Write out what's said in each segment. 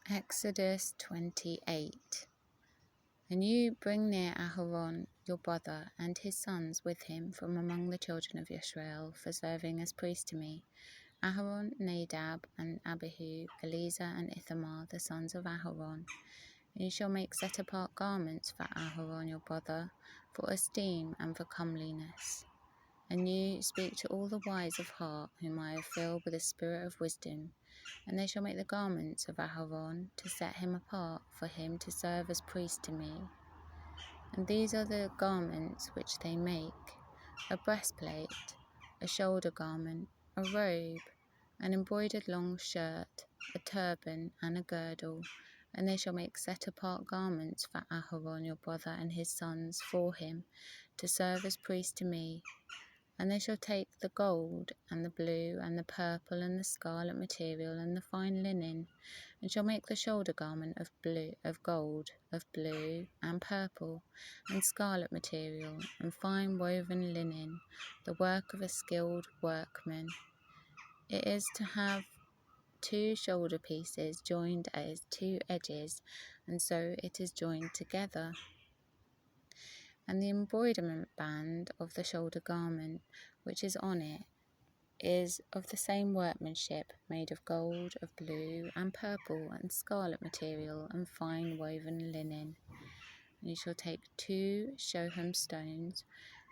Exodus 28. And you bring near Aharon your brother and his sons with him from among the children of Israel for serving as priests to me, Aharon, Nadab, and Abihu, Eleazar, and Ithamar, the sons of Aharon. And you shall make set-apart garments for Aharon your brother, for esteem and for comeliness. And you speak to all the wise of heart, whom I have filled with a spirit of wisdom, and they shall make the garments of Aharon to set him apart for him to serve as priest to me. And these are the garments which they make: a breastplate, a shoulder garment, a robe, an embroidered long shirt, a turban, and a girdle. And they shall make set-apart garments for Aharon your brother and his sons for him to serve as priests to me. And they shall take the gold, and the blue, and the purple, and the scarlet material, and the fine linen, and shall make the shoulder garment of gold, of blue, and purple, and scarlet material, and fine woven linen, the work of a skilled workman. It is to have 2 shoulder pieces joined at its 2 edges, and so it is joined together. And the embroiderment band of the shoulder garment, which is on it, is of the same workmanship, made of gold, of blue, and purple, and scarlet material, and fine woven linen. And you shall take 2 shoham stones,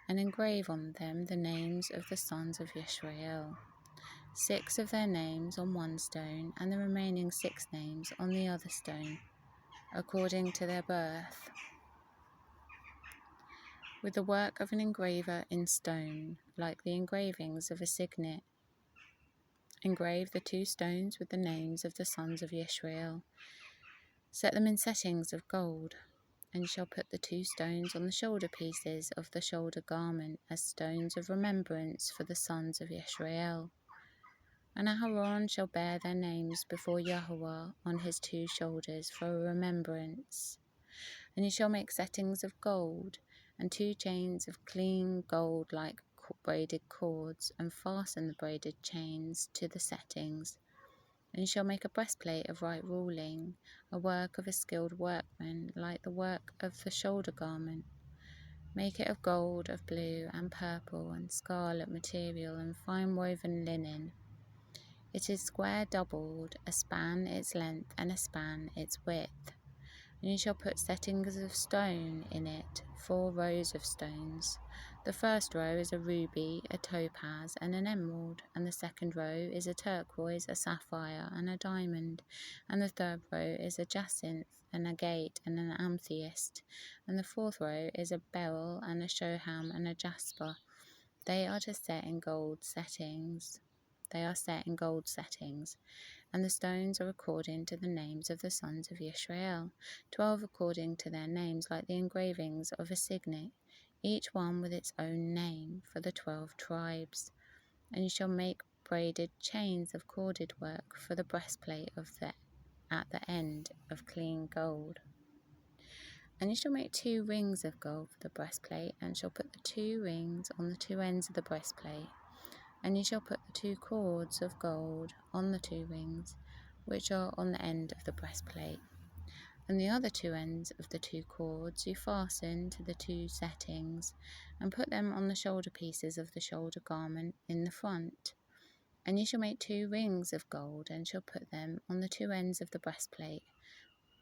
and engrave on them the names of the sons of Israel, 6 of their names on one stone, and the remaining 6 names on the other stone, according to their birth, with the work of an engraver in stone, like the engravings of a signet. Engrave the 2 stones with the names of the sons of Israel. Set them in settings of gold, and you shall put the 2 stones on the shoulder pieces of the shoulder garment as stones of remembrance for the sons of Israel. And Aharon shall bear their names before Yahweh on his 2 shoulders for a remembrance. And you shall make settings of gold, and 2 chains of clean gold like braided cords, and fasten the braided chains to the settings. And you shall make a breastplate of right ruling, a work of a skilled workman, like the work of the shoulder garment. Make it of gold, of blue, and purple, and scarlet material, and fine woven linen. It is square doubled, a span its length, and a span its width. And you shall put settings of stone in it, 4 rows of stones. The first row is a ruby, a topaz, and an emerald, and the second row is a turquoise, a sapphire, and a diamond, and the third row is a jacinth, an agate, and an amethyst, and the 4th row is a beryl, and a shoham, and a jasper. They are set in gold settings. And the stones are according to the names of the sons of Israel, 12 according to their names, like the engravings of a signet, each one with its own name, for the 12 tribes. And you shall make braided chains of corded work for the breastplate at the end of clean gold. And you shall make 2 rings of gold for the breastplate, and shall put the 2 rings on the 2 ends of the breastplate. And you shall put the 2 cords of gold on the 2 rings, which are on the end of the breastplate. And the other 2 ends of the 2 cords you fasten to the 2 settings, and put them on the shoulder pieces of the shoulder garment in the front. And you shall make 2 rings of gold, and shall put them on the 2 ends of the breastplate,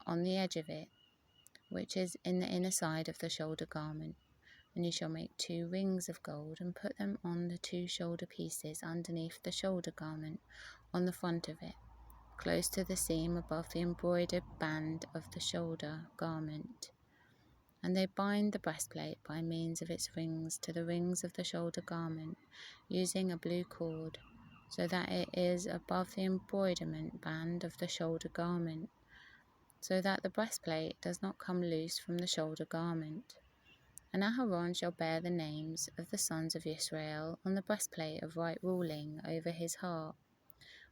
on the edge of it, which is in the inner side of the shoulder garment. And you shall make 2 rings of gold, and put them on the 2 shoulder pieces underneath the shoulder garment, on the front of it, close to the seam above the embroidered band of the shoulder garment. And they bind the breastplate by means of its rings to the rings of the shoulder garment, using a blue cord, so that it is above the embroiderment band of the shoulder garment, so that the breastplate does not come loose from the shoulder garment. And Aharon shall bear the names of the sons of Israel on the breastplate of right ruling over his heart,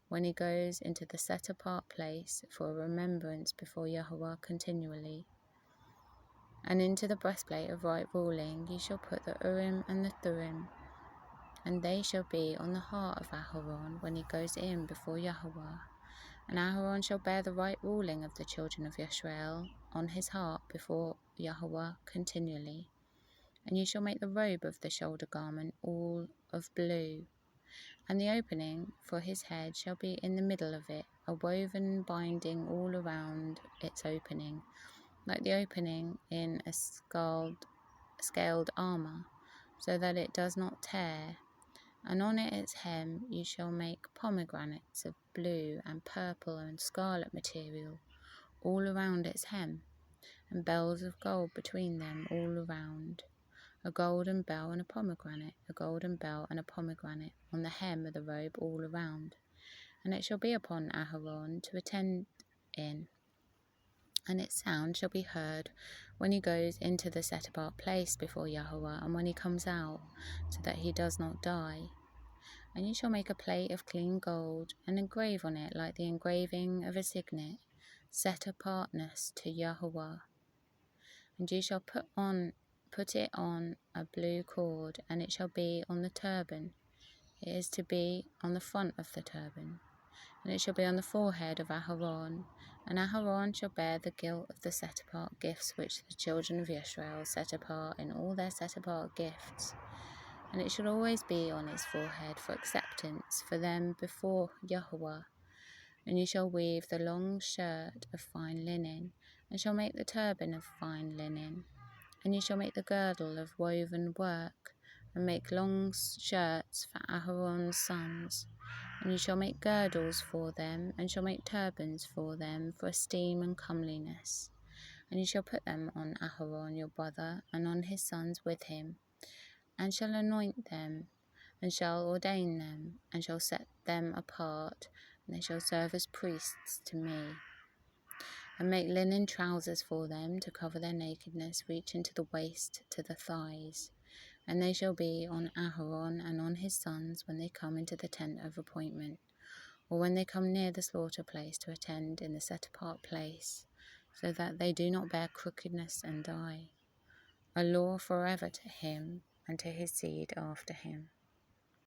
when he goes into the set-apart place for a remembrance before Yahweh continually. And into the breastplate of right ruling you shall put the Urim and the Thummim, and they shall be on the heart of Aharon when he goes in before Yahweh. And Aharon shall bear the right ruling of the children of Israel on his heart before Yahweh continually. And you shall make the robe of the shoulder garment all of blue, and the opening for his head shall be in the middle of it, a woven binding all around its opening, like the opening in a scaled armour, so that it does not tear. And on its hem you shall make pomegranates of blue and purple and scarlet material all around its hem, and bells of gold between them all around. A golden bell and a pomegranate, a golden bell and a pomegranate on the hem of the robe all around. And it shall be upon Aharon to attend in, and its sound shall be heard when he goes into the set apart place before Yahweh, and when he comes out, so that he does not die. And you shall make a plate of clean gold, and engrave on it like the engraving of a signet, set apartness to Yahweh. And you shall put it on a blue cord, and it shall be on the turban. It is to be on the front of the turban, and it shall be on the forehead of Aharon. And Aharon shall bear the guilt of the set-apart gifts which the children of Israel set apart in all their set-apart gifts. And it shall always be on his forehead for acceptance for them before Yahweh. And you shall weave the long shirt of fine linen, and shall make the turban of fine linen. And you shall make the girdle of woven work, and make long shirts for Aharon's sons. And you shall make girdles for them, and shall make turbans for them for esteem and comeliness. And you shall put them on Aharon your brother, and on his sons with him, and shall anoint them, and shall ordain them, and shall set them apart, and they shall serve as priests to me. And make linen trousers for them to cover their nakedness, reaching to the waist to the thighs. And they shall be on Aharon and on his sons when they come into the tent of appointment, or when they come near the slaughter place to attend in the set-apart place, so that they do not bear crookedness and die. A law forever to him and to his seed after him.